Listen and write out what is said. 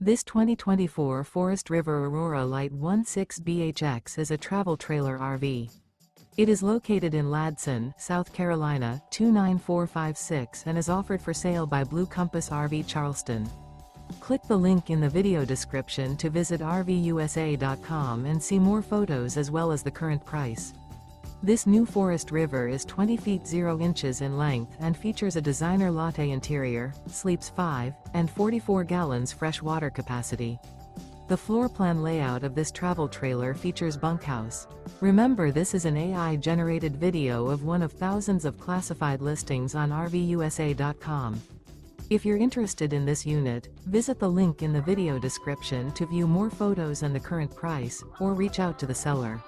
This 2024 Forest River Aurora Light 16BHX is a travel trailer RV. It is located in Ladson, South Carolina, 29456 and is offered for sale by Blue Compass RV Charleston. Click the link in the video description to visit RVUSA.com and see more photos as well as the current price. This new Forest River is 20 feet 0 inches in length and features a Designer Latte interior, sleeps 5, and 44 gallons fresh water capacity. The floor plan layout of this travel trailer features bunkhouse. Remember, this is an AI-generated video of one of thousands of classified listings on RVUSA.com. If you're interested in this unit, visit the link in the video description to view more photos and the current price, or reach out to the seller.